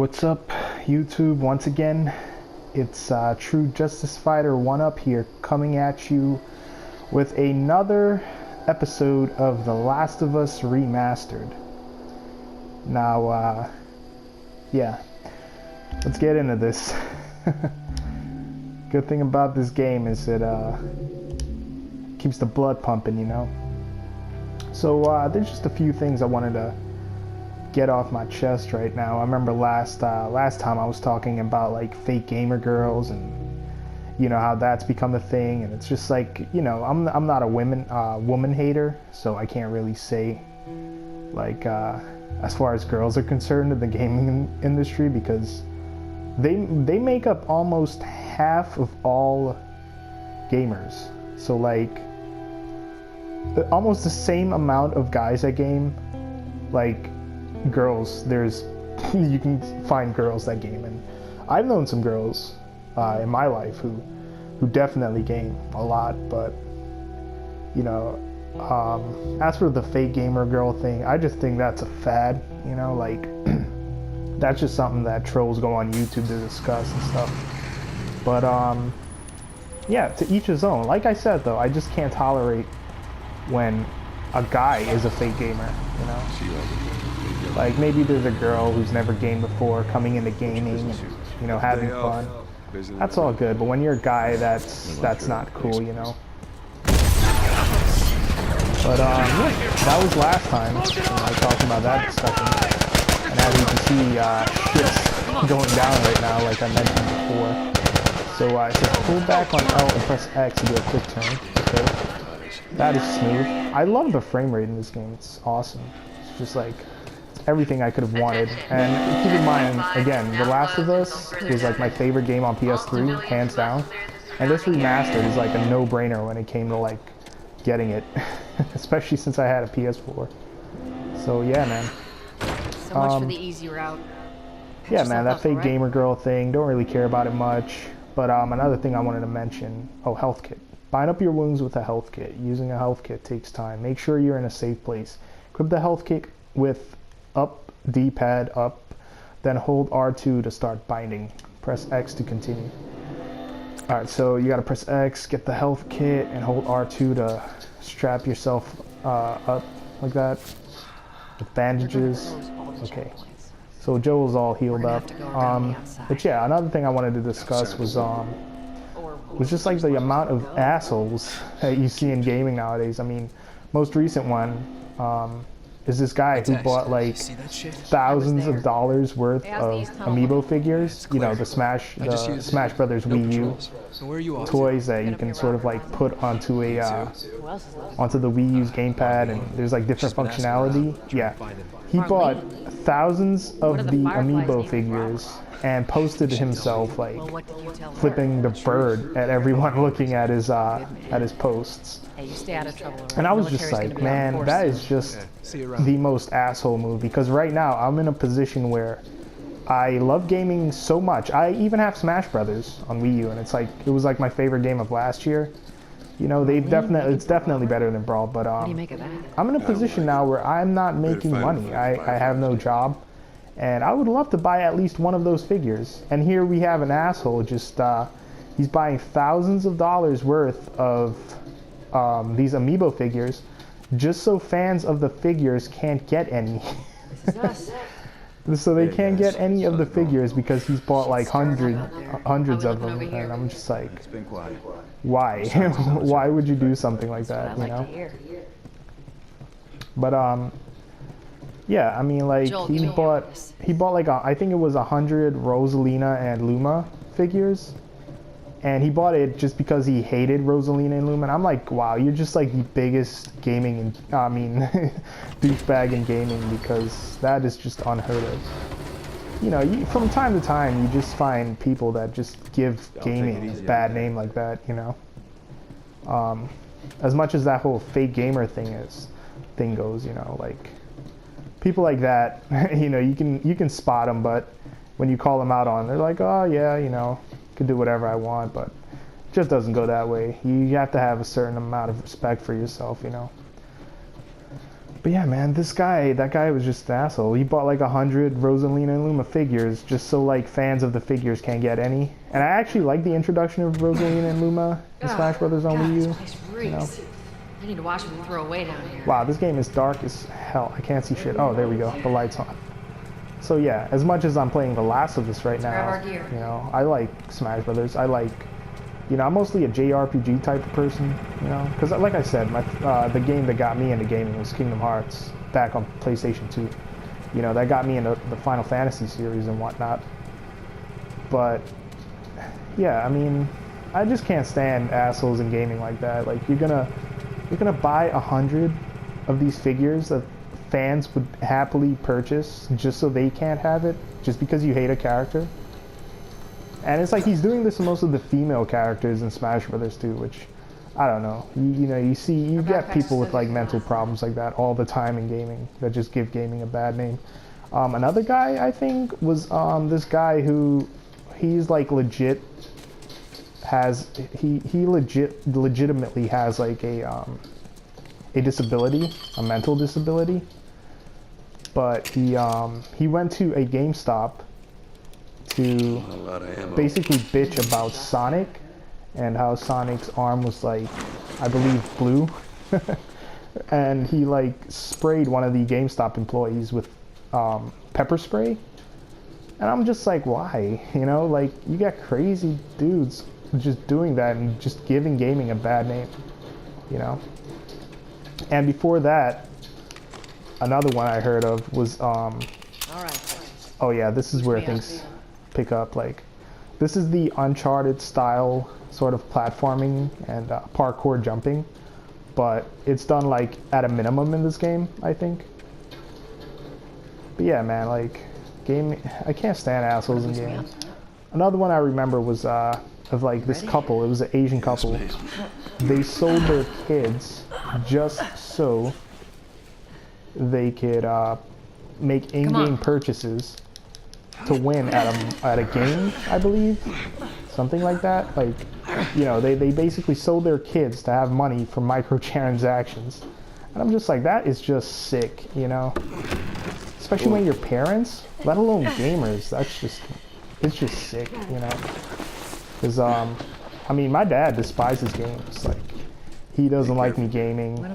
What's up, YouTube? Once again, it's True Justice Fighter 1UP here, coming at you with another episode of The Last of Us Remastered. Now, yeah, let's get into this. Good thing about this game is it keeps the blood pumping, you know? So, there's just a few things I wanted to get off my chest right now. I remember last time I was talking about like fake gamer girls and you know how that's become a thing, and it's just like, you know, I'm not a woman hater, so I can't really say like as far as girls are concerned in the gaming industry, because they make up almost half of all gamers. So like almost the same amount of guys that game, like girls, you can find girls that game, and I've known some girls in my life who definitely game a lot. But you know, as for the fake gamer girl thing, I just think that's a fad, you know, like that's just something that trolls go on YouTube to discuss and stuff. But yeah, to each his own. Like I said though, I just can't tolerate when a guy is a fake gamer, you know. Like maybe there's a girl who's never gamed before coming into gaming and, you know, having fun. That's all good, but when you're a guy, that's not cool, you know. But yeah, that was last time, you know, I talked about that discussion. And as you can see, shit's going down right now, like I mentioned before. So it says pull back on L and press X to do a quick turn. Okay, that is smooth. I love the frame rate in this game. It's awesome. It's just like everything I could have wanted. And keep in mind, again, The Last of Us was like my favorite game on PS3, hands down. And this remastered is like a no-brainer when it came to like getting it, especially since I had a PS4. So yeah, man. So much for the easy route. Yeah, man, that fake gamer girl thing, don't really care about it much. But another thing I wanted to mention, health kit. Bind up your wounds with a health kit. Using a health kit takes time. Make sure you're in a safe place. Equip the health kit with up, D-pad up, then hold R2 to start binding. Press X to continue. Alright, so you gotta press X, get the health kit, and hold R2 to strap yourself up like that with bandages. Okay, so Joel's all healed up. But yeah, another thing I wanted to discuss was just like the amount of assholes that you see in gaming nowadays. I mean, most recent one is this guy who bought like thousands of dollars worth of amiibo figures, you know, the Smash Brothers Wii U toys that you can sort of like put onto a onto the Wii U's gamepad, and there's like different functionality. Yeah, he bought thousands of the amiibo figures and posted himself like flipping the bird at everyone looking at his posts. And I was just like, man, that is just the most asshole move, because right now I'm in a position where I love gaming so much. I even have Smash Brothers on Wii U, and it was like my favorite game of last year. You know, it's definitely better than Brawl, but I'm in a position now where I'm not making money. I have no job, and I would love to buy at least one of those figures. And here we have an asshole just he's buying thousands of dollars worth of these amiibo figures just so fans of the figures can't get any. So they can't get any of the figures because he's bought like hundreds of them, and I'm just like, why? Why would you do something like that, you know? But yeah, I mean, like he bought like I think it was 100 Rosalina and Luma figures, and he bought it just because he hated Rosalina and Luma. And I'm like, wow, you're just like the biggest gaming, douchebag in gaming, because that is just unheard of. You know, from time to time, you just find people that just give gaming a bad name like that, you know. As much as that whole fake gamer thing goes, you know, like people like that, you know, you can spot them, but when you call them out on, they're like, oh yeah, you know, could do whatever I want. But it just doesn't go that way. You have to have a certain amount of respect for yourself, you know. But yeah, man, that guy was just an asshole. He bought like 100 Rosalina and Luma figures just so like fans of the figures can't get any. And I actually like the introduction of Rosalina and Luma in Smash Brothers on Wii U. This place reeks. I need to watch what we throw away down here. Wow, this game is dark as hell. I can't see shit. Oh, there we go. The light's on. So yeah, as much as I'm playing The Last of Us right now, you know, I like Smash Brothers. I like, you know, I'm mostly a JRPG type of person, you know, because like I said, the game that got me into gaming was Kingdom Hearts back on PlayStation 2. You know, that got me into the Final Fantasy series and whatnot. But yeah, I mean, I just can't stand assholes in gaming like that. Like you're gonna buy 100 of these figures that fans would happily purchase just so they can't have it, just because you hate a character. And it's like he's doing this to most of the female characters in Smash Brothers too, which I don't know. You know, you get people with like mental problems like that all the time in gaming that just give gaming a bad name. Another guy I think was this guy who he's like legit has he legitimately has like a disability, a mental disability. But he went to a GameStop to basically bitch about Sonic and how Sonic's arm was like, I believe, blue. And he like sprayed one of the GameStop employees with pepper spray. And I'm just like, why? You know, like you got crazy dudes just doing that and just giving gaming a bad name, you know? And before that, another one I heard of was oh yeah, this is where things pick up. Like this is the Uncharted style sort of platforming and parkour jumping, but it's done like at a minimum in this game, I think. But yeah, man, like I can't stand assholes in games. Another one I remember was of like this couple. It was an Asian couple. They sold their kids just so they could make in-game purchases to win at a game, I believe, something like that. Like, you know, they basically sold their kids to have money for microtransactions, and I'm just like, that is just sick, you know. Especially when your parents, let alone gamers, it's just sick, you know. Because I mean, my dad despises games. Like, he doesn't like me gaming.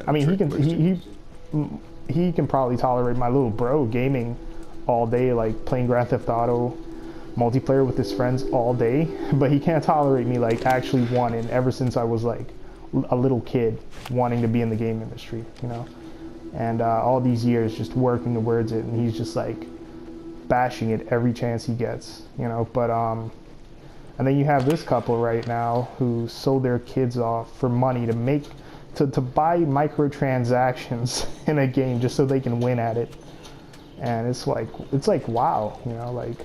I mean, he can probably tolerate my little bro gaming all day, like playing Grand Theft Auto multiplayer with his friends all day, but he can't tolerate me like actually wanting, ever since I was like a little kid, wanting to be in the game industry, you know. And all these years just working towards it, and he's just like bashing it every chance he gets, you know. But and then you have this couple right now who sold their kids off for money to buy microtransactions in a game just so they can win at it. And it's like wow, you know, like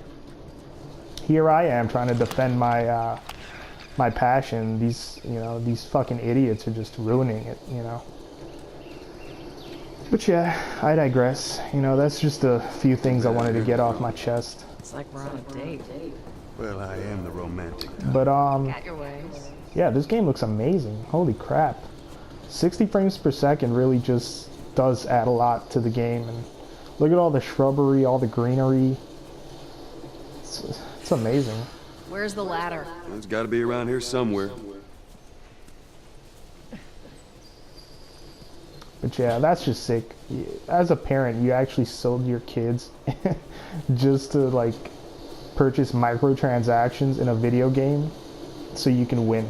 here I am trying to defend my my passion. These fucking idiots are just ruining it, you know. But yeah, I digress. You know, that's just a few things I wanted to get off my chest. It's like we're on a date. Well, I am the romantic type. But Got your ways. yeah, this game looks amazing. Holy crap. 60 frames per second really just does add a lot to the game. And look at all the shrubbery, all the greenery. It's amazing. Where's the ladder? It's got to be around here somewhere. But yeah, that's just sick. As a parent, you actually sold your kids just to like purchase microtransactions in a video game so you can win.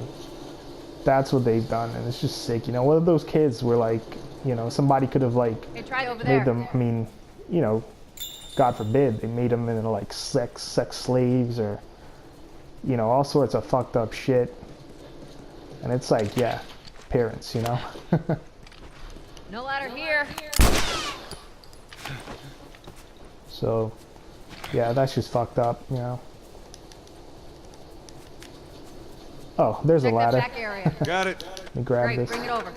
That's what they've done, and it's just sick. You know, what if those kids were like, you know, somebody could have like made them, I mean, you know, God forbid, they made them into like sex slaves or, you know, all sorts of fucked up shit. And it's like, yeah, parents, you know. No ladder here. So, yeah, that's just fucked up, you know. Oh, there's a ladder. Check that back area. Got it. Let me grab Great, this. bring it over.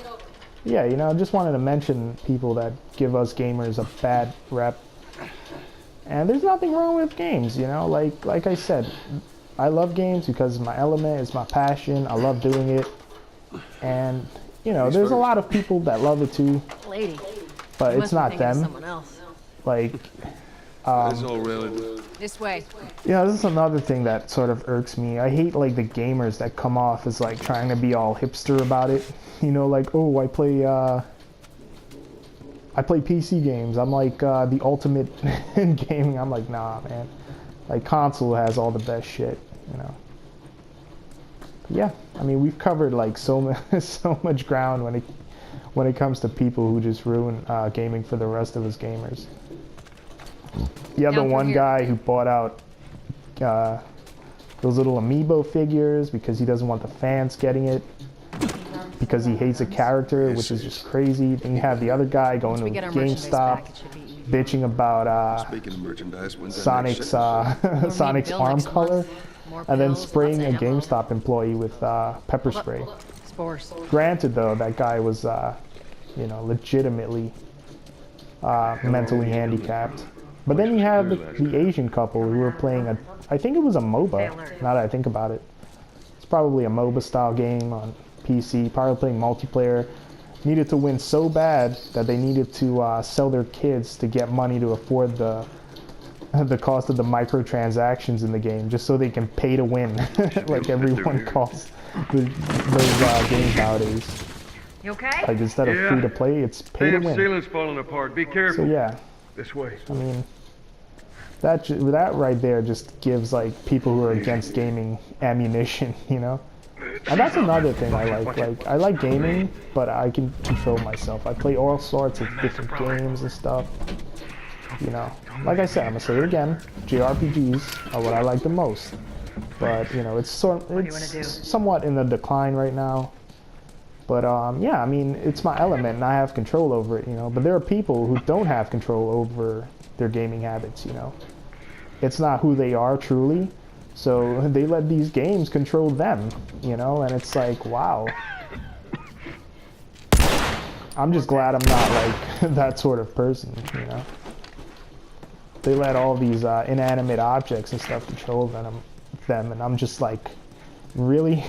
Yeah, you know, I just wanted to mention people that give us gamers a bad rep. And there's nothing wrong with games, you know. Like I said, I love games because it's my element, it's my passion. I love doing it. And you know, there's a lot of people that love it too, Lady. but You it's must be not thinking of them. someone else. Like, It's all relative. This way. yeah, this is another thing that sort of irks me. I hate like the gamers that come off as like trying to be all hipster about it. You know, like, oh, I play PC games. I'm like the ultimate in gaming. I'm like, nah, man. Like console has all the best shit, you know. Yeah, I mean we've covered like so much ground when it comes to people who just ruin gaming for the rest of us gamers. You have the one guy who bought out those little amiibo figures because he doesn't want the fans getting it, because he hates a character, which is just crazy. Then you have the other guy going to GameStop bitching about Speaking of merchandise, when's that next Sonic's shipment? Sonic's arm color, and then spraying a GameStop employee with pepper spray. Spores. Granted, though, that guy was, you know, legitimately mentally handicapped. But then you have the Asian couple who were playing I think it was a MOBA, now that I think about it. It's probably a MOBA style game on PC, probably playing multiplayer. Needed to win so bad that they needed to sell their kids to get money to afford the cost of the microtransactions in the game, just so they can pay to win, like everyone calls those games nowadays. You okay? Like instead of free to play, it's pay to win. Ceiling's falling apart. Be careful. So yeah, This way. I mean, that right there just gives like people who are against gaming ammunition, you know. And that's another thing I like. Like I like gaming, but I can control myself. I play all sorts of different games and stuff. You know, like I said, I'm gonna say it again. JRPGs are what I like the most. But you know, it's somewhat in the decline right now. But yeah, I mean, it's my element, and I have control over it. You know, but there are people who don't have control over their gaming habits. You know, it's not who they are truly. So they let these games control them, you know, and it's like, wow. I'm just glad I'm not like that sort of person, you know. They let all these inanimate objects and stuff control them, and I'm just like, really?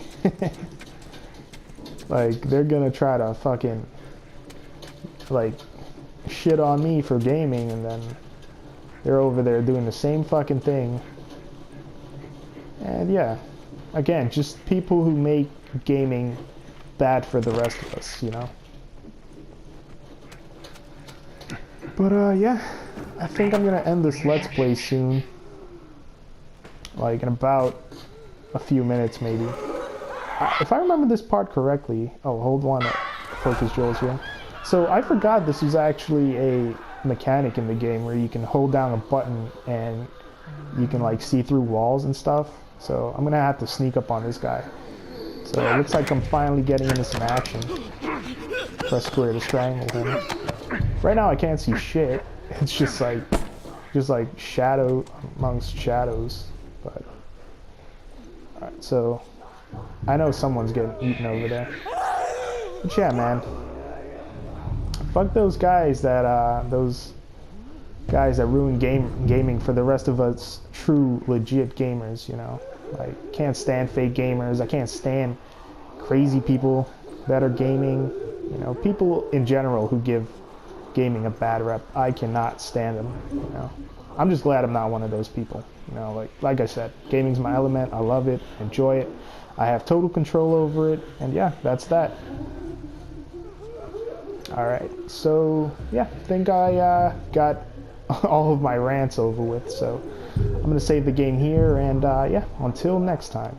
Like, they're gonna try to fucking, like, shit on me for gaming, and then they're over there doing the same fucking thing. And yeah, again, just people who make gaming bad for the rest of us, you know. But yeah, I think I'm gonna end this Let's Play soon. Like in about a few minutes maybe. If I remember this part correctly, oh hold on, focus Joel's here. So I forgot this was actually a mechanic in the game where you can hold down a button and you can like see through walls and stuff. So I'm gonna have to sneak up on this guy. So it looks like I'm finally getting into some action. Press square to strangle him. Right now I can't see shit. It's just like shadow amongst shadows. But alright, so I know someone's getting eaten over there. But yeah, man. Fuck those guys that ruin gaming for the rest of us true legit gamers, you know. Like, can't stand fake gamers. I can't stand crazy people that are gaming. You know, people in general who give gaming a bad rep. I cannot stand them, you know. I'm just glad I'm not one of those people. You know, like I said, gaming's my element. I love it, enjoy it. I have total control over it, and yeah, that's that. Alright, so yeah, I think I got all of my rants over with, so I'm gonna save the game here, and yeah, until next time.